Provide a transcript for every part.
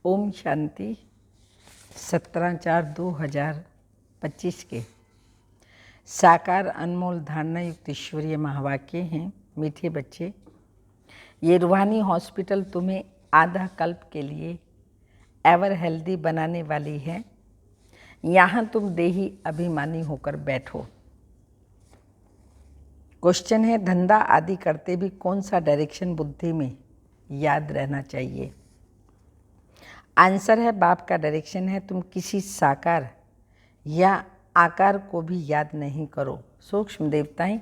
ओम शांति 17/4/2025 के साकार अनमोल धारणा युक्त ईश्वरीय महावाक्य हैं। मीठे बच्चे, ये रूहानी हॉस्पिटल तुम्हें आधा कल्प के लिए एवर हेल्दी बनाने वाली है। यहाँ तुम देही अभिमानी होकर बैठो। क्वेश्चन है, धंधा आदि करते भी कौन सा डायरेक्शन बुद्धि में याद रहना चाहिए? आंसर है, बाप का डायरेक्शन है तुम किसी साकार या आकार को भी याद नहीं करो। सूक्ष्म देवताएं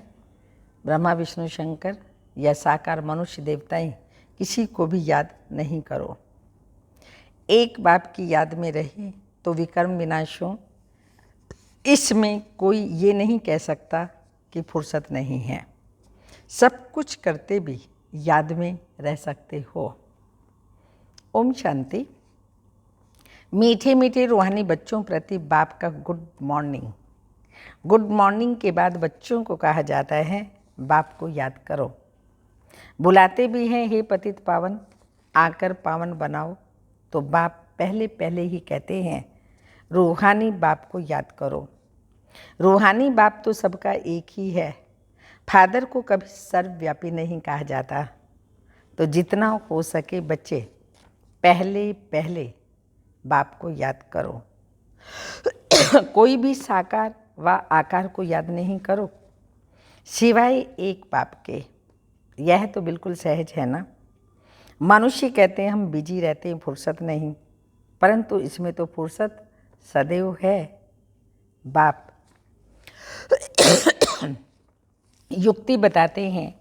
ब्रह्मा विष्णु शंकर या साकार मनुष्य देवताएं किसी को भी याद नहीं करो। एक बाप की याद में रहे तो विकर्म विनाश हो। इसमें कोई ये नहीं कह सकता कि फुर्सत नहीं है। सब कुछ करते भी याद में रह सकते हो। ओम शांति। मीठे मीठे रूहानी बच्चों प्रति बाप का गुड मॉर्निंग। गुड मॉर्निंग के बाद बच्चों को कहा जाता है, बाप को याद करो। बुलाते भी हैं, हे पतित पावन आकर पावन बनाओ। तो बाप पहले पहले ही कहते हैं, रूहानी बाप को याद करो। रूहानी बाप तो सबका एक ही है। फादर को कभी सर्वव्यापी नहीं कहा जाता। तो जितना हो सके बच्चे पहले पहले बाप को याद करो। कोई भी साकार व आकार को याद नहीं करो सिवाय एक बाप के। यह तो बिल्कुल सहज है ना। मनुष्य कहते हैं हम बिजी रहते हैं, फुर्सत नहीं, परंतु इसमें तो फुर्सत सदैव है। बाप युक्ति बताते हैं,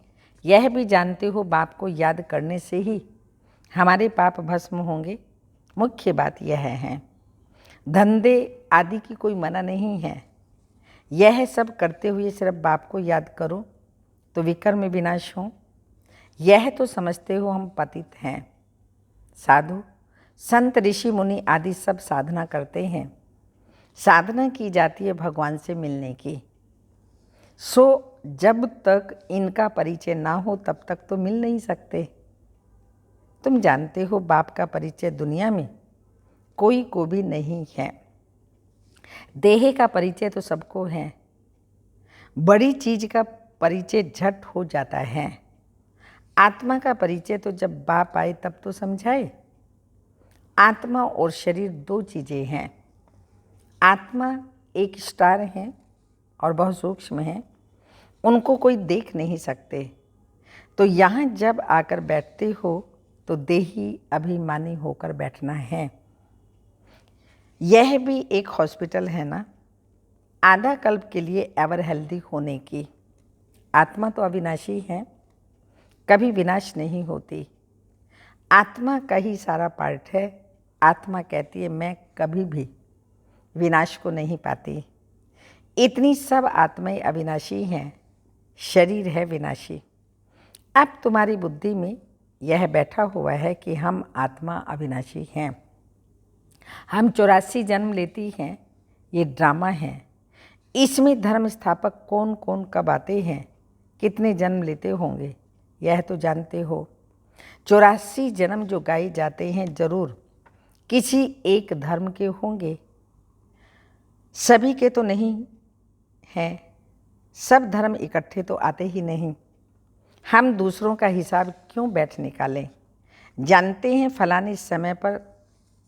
यह भी जानते हो बाप को याद करने से ही हमारे पाप भस्म होंगे। मुख्य बात यह है, धंधे आदि की कोई मना नहीं है। यह सब करते हुए सिर्फ बाप को याद करो तो विकर्म विनाश हो। यह तो समझते हो हम पतित हैं। साधु संत ऋषि मुनि आदि सब साधना करते हैं। साधना की जाती है भगवान से मिलने की। सो जब तक इनका परिचय ना हो तब तक तो मिल नहीं सकते। तुम जानते हो बाप का परिचय दुनिया में कोई को भी नहीं है। देह का परिचय तो सबको है। बड़ी चीज का परिचय झट हो जाता है। आत्मा का परिचय तो जब बाप आए तब तो समझाए। आत्मा और शरीर दो चीजें हैं। आत्मा एक स्टार है और बहुत सूक्ष्म है, उनको कोई देख नहीं सकते। तो यहाँ जब आकर बैठते हो तो देही अभिमानी होकर बैठना है। यह भी एक हॉस्पिटल है ना, आधा कल्प के लिए एवर हेल्दी होने की। आत्मा तो अविनाशी है, कभी विनाश नहीं होती। आत्मा का ही सारा पार्ट है। आत्मा कहती है मैं कभी भी विनाश को नहीं पाती। इतनी सब आत्माएं अविनाशी हैं, शरीर है विनाशी। अब तुम्हारी बुद्धि में यह बैठा हुआ है कि हम आत्मा अविनाशी हैं। हम 84 जन्म लेती हैं, ये ड्रामा है। इसमें धर्म स्थापक कौन कौन कब आते हैं, कितने जन्म लेते होंगे, यह तो जानते हो। 84 जन्म जो गाए जाते हैं जरूर किसी एक धर्म के होंगे। सभी के तो नहीं हैं। सब धर्म इकट्ठे तो आते ही नहीं। हम दूसरों का हिसाब क्यों बैठ निकालें। जानते हैं फलाने समय पर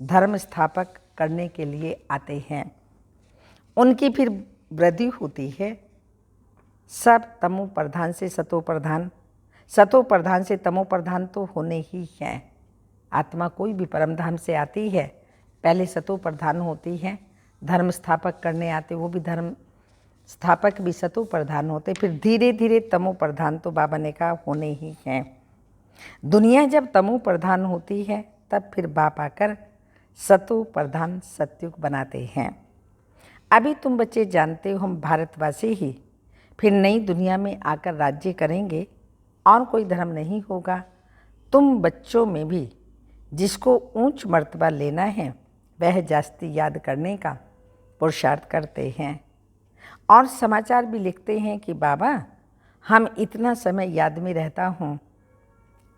धर्म स्थापक करने के लिए आते हैं। उनकी फिर वृद्धि होती है। सब तमो प्रधान से सतो प्रधान, सतो प्रधान से तमो प्रधान तो होने ही हैं। आत्मा कोई भी परम धाम से आती है, पहले सतो प्रधान होती है। धर्म स्थापक करने आते, वो भी धर्म स्थापक भी सतो प्रधान होते, फिर धीरे धीरे तमो प्रधान तो बाबा ने कहा होने ही हैं। दुनिया जब तमो प्रधान होती है तब फिर बाप आकर सतो प्रधान सत्युग बनाते हैं। अभी तुम बच्चे जानते हो हम भारतवासी ही फिर नई दुनिया में आकर राज्य करेंगे और कोई धर्म नहीं होगा। तुम बच्चों में भी जिसको ऊंच मर्तबा लेना है वह जास्ती याद करने का पुरुषार्थ करते हैं और समाचार भी लिखते हैं कि बाबा हम इतना समय याद में रहता हूँ।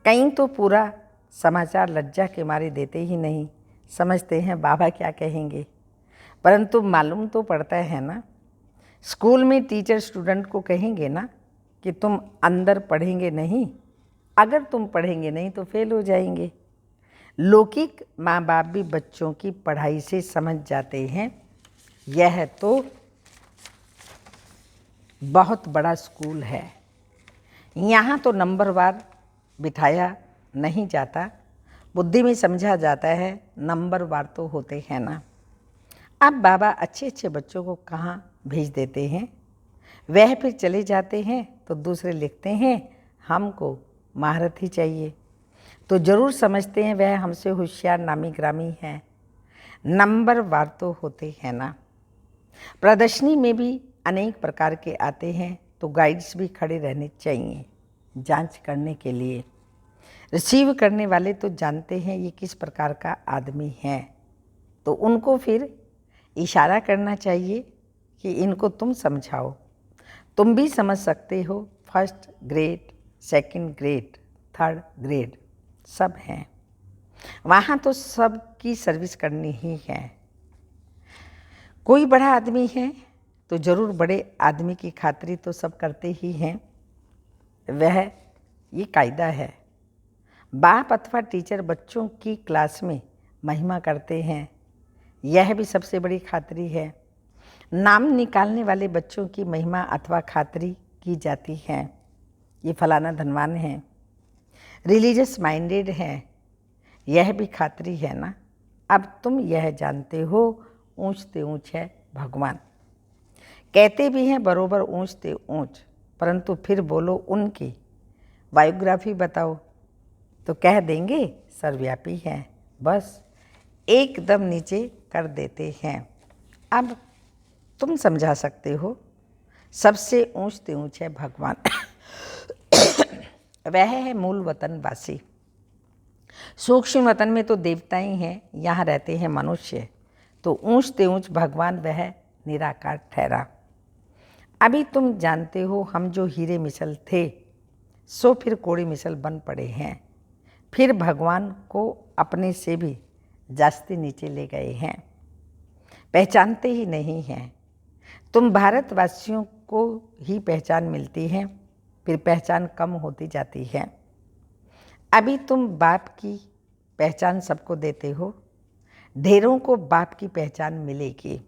कहीं तो पूरा समाचार लज्जा के मारे देते ही नहीं, समझते हैं बाबा क्या कहेंगे, परंतु मालूम तो पड़ता है ना। स्कूल में टीचर स्टूडेंट को कहेंगे ना कि तुम अंदर पढ़ेंगे नहीं, अगर तुम पढ़ेंगे नहीं तो फेल हो जाएंगे। लौकिक माँ बाप भी बच्चों की पढ़ाई से समझ जाते हैं यह तो बहुत बड़ा स्कूल है, यहाँ तो नंबरवार बिठाया नहीं जाता, बुद्धि में समझा जाता है, नंबरवार तो होते हैं ना। अब बाबा अच्छे अच्छे बच्चों को कहाँ भेज देते हैं, वह फिर चले जाते हैं तो दूसरे लिखते हैं हमको महारत ही चाहिए, तो ज़रूर समझते हैं वह हमसे होशियार नामी ग्रामी है, नंबरवार तो होते हैं ना। प्रदर्शनी में भी अनेक प्रकार के आते हैं, तो गाइड्स भी खड़े रहने चाहिए जांच करने के लिए। रिसीव करने वाले तो जानते हैं ये किस प्रकार का आदमी है, तो उनको फिर इशारा करना चाहिए कि इनको तुम समझाओ, तुम भी समझ सकते हो। First grade, second grade, third grade सब हैं, वहाँ तो सबकी सर्विस करनी ही है। कोई बड़ा आदमी है तो ज़रूर बड़े आदमी की खातिरी तो सब करते ही हैं, वह ये कायदा है। बाप अथवा टीचर बच्चों की क्लास में महिमा करते हैं, यह भी सबसे बड़ी खातिरी है। नाम निकालने वाले बच्चों की महिमा अथवा खातिरी की जाती है, ये फलाना धनवान है, रिलीजियस माइंडेड है, यह भी खातिरी है ना। अब तुम यह जानते हो ऊंचते ऊंच है भगवान, कहते भी हैं बरोबर ऊंचते ऊंच, परंतु फिर बोलो उनकी बायोग्राफी बताओ तो कह देंगे सर्वव्यापी है, बस एकदम नीचे कर देते हैं। अब तुम समझा सकते हो सबसे ऊंचते ऊंच है भगवान वह है मूल वतन वासी। सूक्ष्म वतन में तो देवता ही हैं, यहाँ रहते हैं मनुष्य, तो ऊंचते ऊंच भगवान वह निराकार ठहरा। अभी तुम जानते हो हम जो हीरे मिसल थे सो फिर कोड़ी मिसल बन पड़े हैं, फिर भगवान को अपने से भी जास्ती नीचे ले गए हैं, पहचानते ही नहीं हैं। तुम भारतवासियों को ही पहचान मिलती है, फिर पहचान कम होती जाती है। अभी तुम बाप की पहचान सबको देते हो, ढेरों को बाप की पहचान मिलेगी।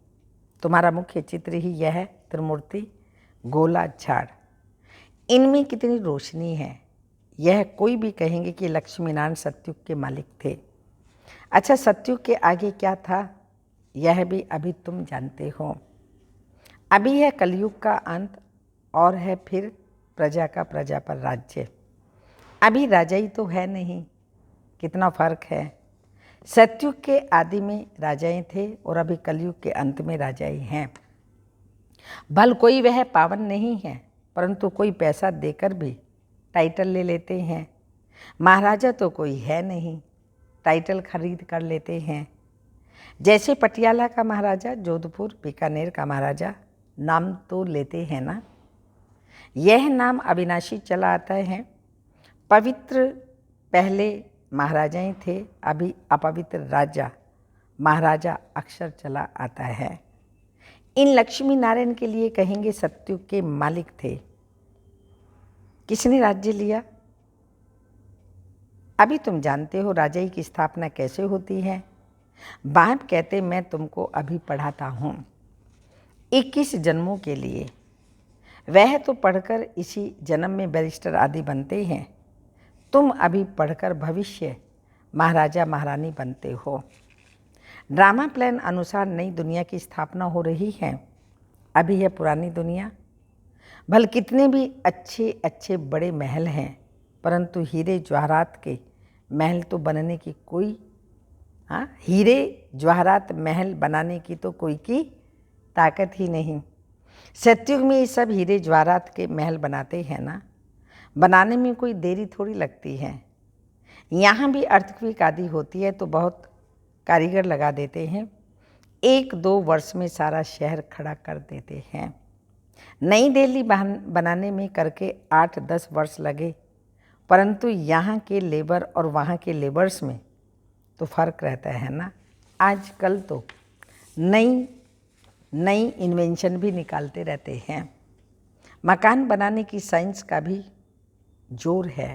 तुम्हारा मुख्य चित्र ही यह है, त्रिमूर्ति गोला झाड़, इनमें कितनी रोशनी है, यह कोई भी कहेंगे कि लक्ष्मीनारायण सतयुग के मालिक थे। अच्छा, सतयुग के आगे क्या था यह भी अभी तुम जानते हो। अभी है कलयुग का अंत और है फिर प्रजा का प्रजा पर राज्य। अभी राजाई तो है नहीं, कितना फर्क है। सतयुग के आदि में राजाएं थे और अभी कलयुग के अंत में राजाई हैं। भल कोई वह पावन नहीं है, परंतु कोई पैसा देकर भी टाइटल ले लेते हैं। महाराजा तो कोई है नहीं, टाइटल खरीद कर लेते हैं। जैसे पटियाला का महाराजा, जोधपुर बीकानेर का महाराजा, नाम तो लेते हैं ना। यह नाम अविनाशी चला आता है। पवित्र पहले महाराजाएं थे, अभी अपवित्र राजा महाराजा अक्सर चला आता है। इन लक्ष्मी नारायण के लिए कहेंगे सतयुग के मालिक थे। किसने राज्य लिया? अभी तुम जानते हो राजाई की स्थापना कैसे होती है। बाप कहते मैं तुमको अभी पढ़ाता हूँ 21 जन्मों के लिए, वह तो पढ़कर इसी जन्म में बैरिस्टर आदि बनते हैं, तुम अभी पढ़कर भविष्य महाराजा महारानी बनते हो। ड्रामा प्लान अनुसार नई दुनिया की स्थापना हो रही है। अभी है पुरानी दुनिया। भल कितने भी अच्छे अच्छे बड़े महल हैं, परंतु हीरे जवाहरात के महल तो बनने की कोई हीरे जवाहरात महल बनाने की तो कोई की ताकत ही नहीं। सतयुग में ये सब हीरे जवाहरात के महल बनाते हैं ना, बनाने में कोई देरी थोड़ी लगती है। यहाँ भी अर्थक्वेक आदि होती है तो बहुत कारीगर लगा देते हैं, 1-2 वर्ष में सारा शहर खड़ा कर देते हैं। नई दिल्ली बनाने में करके 8-10 वर्ष लगे, परंतु यहाँ के लेबर और वहाँ के लेबर्स में तो फर्क रहता है ना। आजकल तो नई नई इन्वेंशन भी निकालते रहते हैं। मकान बनाने की साइंस का भी जोर है।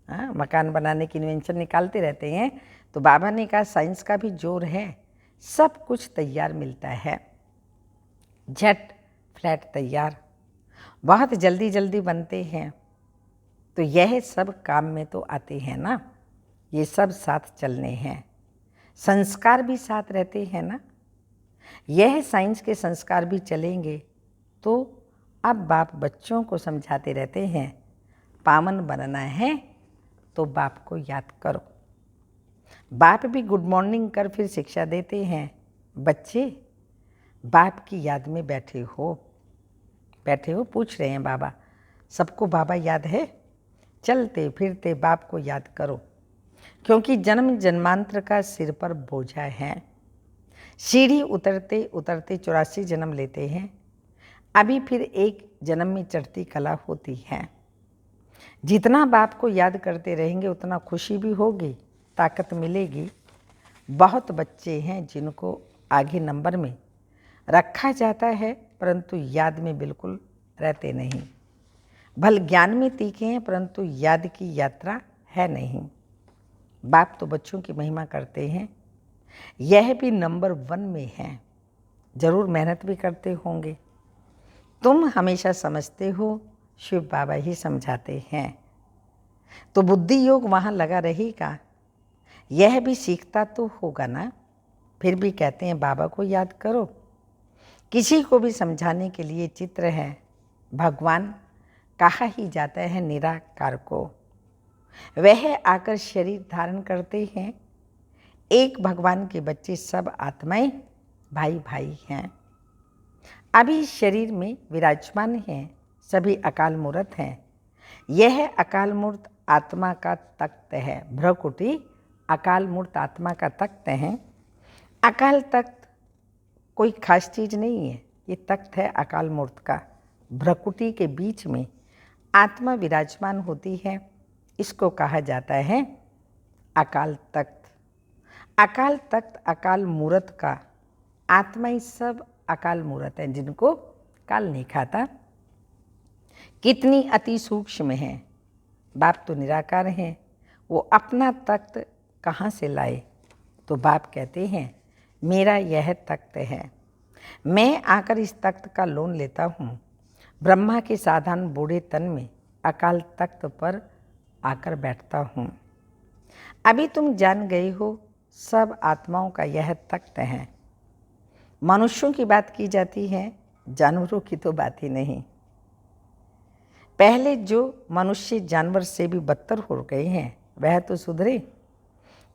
मकान बनाने की इन्वेंशन निकालते रहते हैं, तो बाबा ने कहा साइंस का भी जोर है, सब कुछ तैयार मिलता है, झट फ्लैट तैयार, बहुत जल्दी जल्दी बनते हैं। तो यह सब काम में तो आते हैं ना, ये सब साथ चलने हैं, संस्कार भी साथ रहते हैं ना। यह साइंस के संस्कार भी चलेंगे तो अब बाप बच्चों को समझाते रहते हैं, पावन बनना है तो बाप को याद करो। बाप भी गुड मॉर्निंग कर फिर शिक्षा देते हैं, बच्चे बाप की याद में बैठे हो, पूछ रहे हैं बाबा, सबको बाबा याद है? चलते फिरते बाप को याद करो, क्योंकि जन्म जन्मांतर का सिर पर बोझा है। सीढ़ी उतरते उतरते 84 जन्म लेते हैं, अभी फिर एक जन्म में चढ़ती कला होती है। जितना बाप को याद करते रहेंगे उतना खुशी भी होगी, ताकत मिलेगी। बहुत बच्चे हैं जिनको आगे नंबर में रखा जाता है, परंतु याद में बिल्कुल रहते नहीं। भल ज्ञान में तीखे हैं, परंतु याद की यात्रा है नहीं। बाप तो बच्चों की महिमा करते हैं, यह भी नंबर 1 में है। जरूर मेहनत भी करते होंगे। तुम हमेशा समझते हो, शिव बाबा ही समझाते हैं, तो बुद्धि योग वहाँ लगा रहेगा। यह भी सीखता तो होगा ना, फिर भी कहते हैं बाबा को याद करो। किसी को भी समझाने के लिए चित्र है, भगवान कहा ही जाता है निराकार को। वह आकर शरीर धारण करते हैं। एक भगवान के बच्चे सब आत्माएं भाई भाई हैं। अभी शरीर में विराजमान हैं, सभी अकाल मूर्त हैं। यह अकाल मूर्त आत्मा का तख्त है। भ्रकुटी अकाल मूर्त आत्मा का तख्त है। अकाल तख्त कोई खास चीज़ नहीं है, ये तख्त है अकाल मूर्त का। भ्रकुटी के बीच में आत्मा विराजमान होती है, इसको कहा जाता है अकाल तख्त। अकाल तख्त अकाल मूर्त का, आत्मा ही सब अकाल मूर्त हैं, जिनको काल नहीं खाता। कितनी अति सूक्ष्म है। बाप तो निराकार हैं, वो अपना तख्त कहाँ से लाए? तो बाप कहते हैं मेरा यह तख्त है, मैं आकर इस तख्त का लोन लेता हूँ। ब्रह्मा के साधारण बूढ़े तन में अकाल तख्त पर आकर बैठता हूँ। अभी तुम जान गए हो, सब आत्माओं का यह तख्त है। मनुष्यों की बात की जाती है, जानवरों की तो बात ही नहीं। पहले जो मनुष्य जानवर से भी बदतर हो गए हैं, वह तो सुधरे।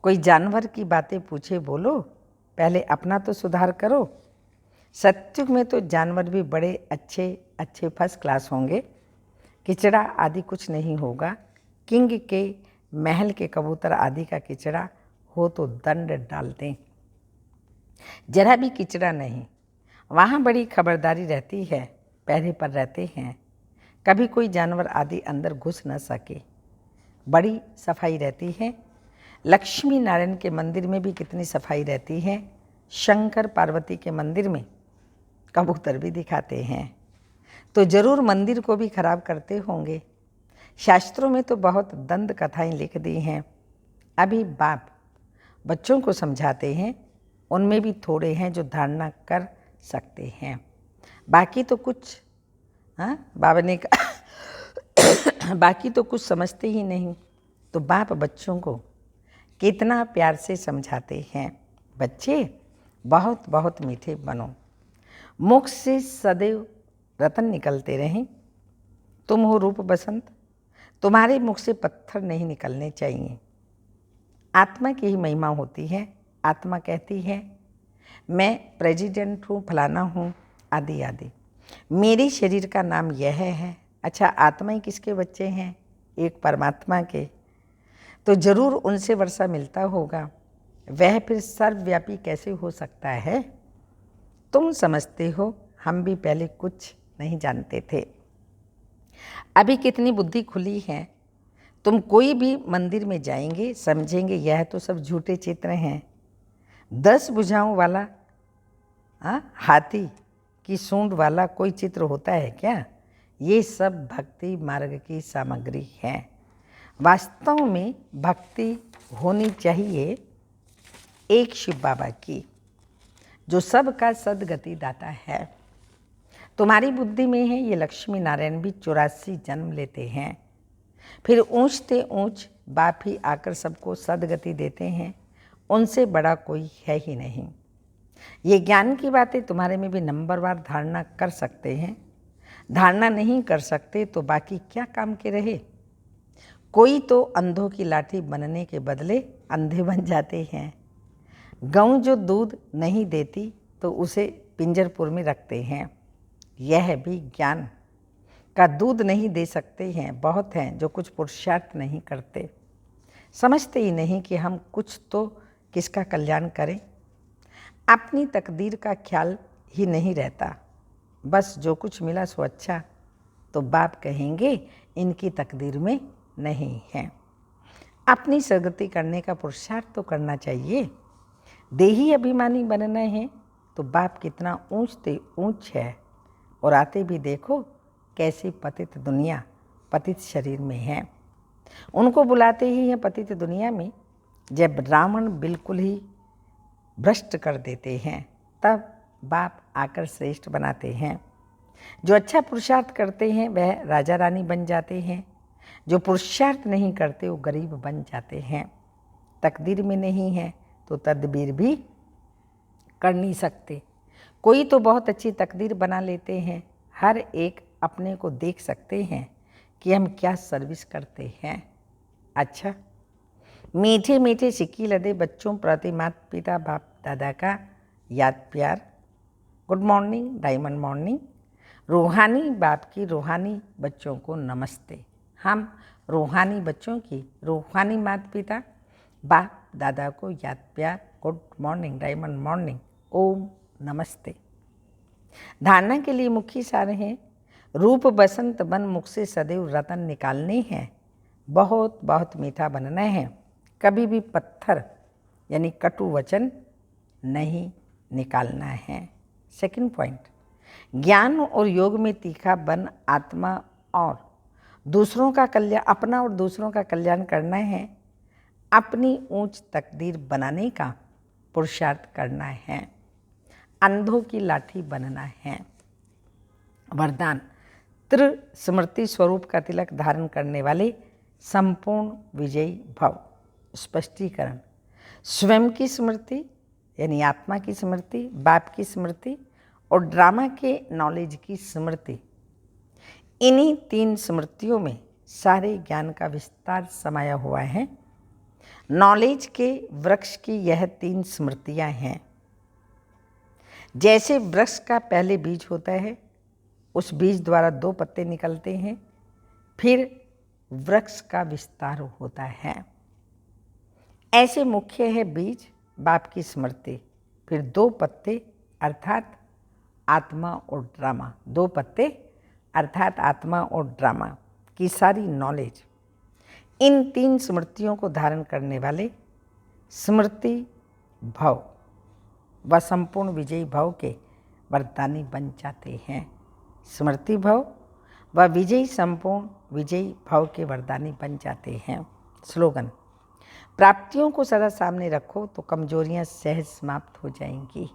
कोई जानवर की बातें पूछे, बोलो पहले अपना तो सुधार करो। सत्युग में तो जानवर भी बड़े अच्छे अच्छे फर्स्ट क्लास होंगे, किचड़ा आदि कुछ नहीं होगा। किंग के महल के कबूतर आदि का किचड़ा हो तो दंड डालते, जरा भी किचड़ा नहीं। वहाँ बड़ी खबरदारी रहती है, पहरे पर रहते हैं, कभी कोई जानवर आदि अंदर घुस न सके। बड़ी सफाई रहती है। लक्ष्मी नारायण के मंदिर में भी कितनी सफाई रहती है। शंकर पार्वती के मंदिर में कबूतर भी दिखाते हैं, तो जरूर मंदिर को भी खराब करते होंगे। शास्त्रों में तो बहुत दंड कथाएं लिख दी हैं। अभी बाप बच्चों को समझाते हैं, उनमें भी थोड़े हैं जो धारणा कर सकते हैं, बाकी तो कुछ बाबा ने कहा बाकी तो कुछ समझते ही नहीं। तो बाप बच्चों को कितना प्यार से समझाते हैं, बच्चे बहुत बहुत मीठे बनो, मुख से सदैव रतन निकलते रहें। तुम हो रूप बसंत, तुम्हारे मुख से पत्थर नहीं निकलने चाहिए। आत्मा की ही महिमा होती है। आत्मा कहती है मैं प्रेसिडेंट हूँ, फलाना हूँ, आदि आदि। मेरे शरीर का नाम यह है। अच्छा, आत्माएं किसके बच्चे हैं? एक परमात्मा के। तो जरूर उनसे वर्षा मिलता होगा। वह फिर सर्वव्यापी कैसे हो सकता है? तुम समझते हो, हम भी पहले कुछ नहीं जानते थे, अभी कितनी बुद्धि खुली है। तुम कोई भी मंदिर में जाएंगे, समझेंगे यह तो सब झूठे चित्र हैं। 10 भुजाओं वाला हाथी की सूंड वाला कोई चित्र होता है क्या? ये सब भक्ति मार्ग की सामग्री है। वास्तव में भक्ति होनी चाहिए एक शिव बाबा की, जो सबका सदगति दाता है। तुम्हारी बुद्धि में है ये लक्ष्मी नारायण भी 84 जन्म लेते हैं, फिर ऊंचते ऊंच बाप ही आकर सबको सदगति देते हैं। उनसे बड़ा कोई है ही नहीं। ये ज्ञान की बातें तुम्हारे में भी नंबरवार धारणा कर सकते हैं। धारणा नहीं कर सकते तो बाकी क्या काम के रहे। कोई तो अंधों की लाठी बनने के बदले अंधे बन जाते हैं। गऊ जो दूध नहीं देती तो उसे पिंजरपुर में रखते हैं। यह भी ज्ञान का दूध नहीं दे सकते हैं। बहुत हैं जो कुछ पुरुषार्थ नहीं करते, समझते ही नहीं कि हम कुछ तो किसका कल्याण करें। अपनी तकदीर का ख्याल ही नहीं रहता। बस जो कुछ मिला सो अच्छा, तो बाप कहेंगे इनकी तकदीर में नहीं है। अपनी सदगति करने का पुरुषार्थ तो करना चाहिए। देही अभिमानी बनना है तो बाप कितना ऊंचते ऊंच है, और आते भी देखो कैसी पतित दुनिया पतित शरीर में है। उनको बुलाते ही हैं पतित दुनिया में जब रावण बिल्कुल ही भ्रष्ट कर देते हैं, तब बाप आकर श्रेष्ठ बनाते हैं। जो अच्छा पुरुषार्थ करते हैं वह राजा रानी बन जाते हैं। जो पुरुषार्थ नहीं करते वो गरीब बन जाते हैं। तकदीर में नहीं है तो तदबीर भी कर नहीं सकते। कोई तो बहुत अच्छी तकदीर बना लेते हैं। हर एक अपने को देख सकते हैं कि हम क्या सर्विस करते हैं। अच्छा, मीठे मीठे सिक्की लदे बच्चों प्रति माता पिता बाप दादा का याद प्यार। Good morning, diamond morning. रूहानी बाप की रूहानी बच्चों को नमस्ते। हम रूहानी बच्चों की रूहानी माता पिता बाप दादा को याद प्यार। गुड मॉर्निंग, डायमंड मॉर्निंग, ओम नमस्ते। धारणा के लिए मुख्य सार हैं। रूप बसंत बन मुख से सदैव रतन निकालने हैं। बहुत बहुत मीठा बनना है। कभी भी पत्थर यानी कटु वचन नहीं निकालना है। सेकंड पॉइंट, ज्ञान और योग में तीखा बन आत्मा और दूसरों का कल्याण, अपना और दूसरों का कल्याण करना है। अपनी ऊंच तकदीर बनाने का पुरुषार्थ करना है। अंधों की लाठी बनना है। वरदान, त्रिस्मृति स्वरूप का तिलक धारण करने वाले संपूर्ण विजयी भव। स्पष्टीकरण, स्वयं की स्मृति यानी आत्मा की स्मृति, बाप की स्मृति और ड्रामा के नॉलेज की स्मृति, इन्हीं 3 स्मृतियों में सारे ज्ञान का विस्तार समाया हुआ है। नॉलेज के वृक्ष की यह 3 स्मृतियां हैं। जैसे वृक्ष का पहले बीज होता है, उस बीज द्वारा 2 पत्ते निकलते हैं, फिर वृक्ष का विस्तार होता है। ऐसे मुख्य है बीज बाप की स्मृति, फिर 2 पत्ते अर्थात आत्मा और ड्रामा। 2 पत्ते अर्थात आत्मा और ड्रामा की सारी नॉलेज। इन 3 स्मृतियों को धारण करने वाले स्मृति भव व संपूर्ण विजयी भव के वरदानी बन जाते हैं। स्मृति भव व विजयी संपूर्ण विजयी भव के वरदानी बन जाते हैं। स्लोगन, प्राप्तियों को सदा सामने रखो तो कमजोरियां सहज समाप्त हो जाएंगी।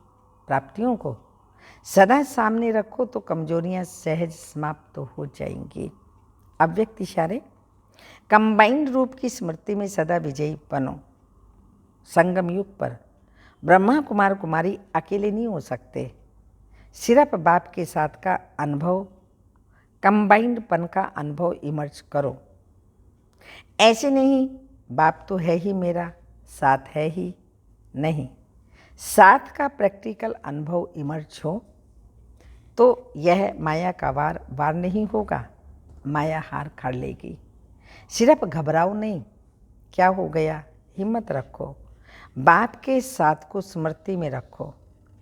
प्राप्तियों को सदा सामने रखो तो कमजोरियां सहज समाप्त हो जाएंगी। अव्यक्त इशारे, कंबाइंड रूप की स्मृति में सदा विजयी बनो। संगम युग पर ब्रह्मा कुमार कुमारी अकेले नहीं हो सकते। सिर्फ बाप के साथ का अनुभव, कंबाइंड पन का अनुभव इमर्ज करो। ऐसे नहीं बाप तो है ही मेरा, साथ है ही नहीं। साथ का प्रैक्टिकल अनुभव इमर्ज हो तो यह माया का वार नहीं होगा। माया हार खा लेगी। सिर्फ घबराओ नहीं, क्या हो गया, हिम्मत रखो। बाप के साथ को स्मृति में रखो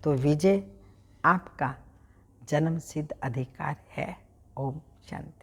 तो विजय आपका जन्म सिद्ध अधिकार है। ओम शांति।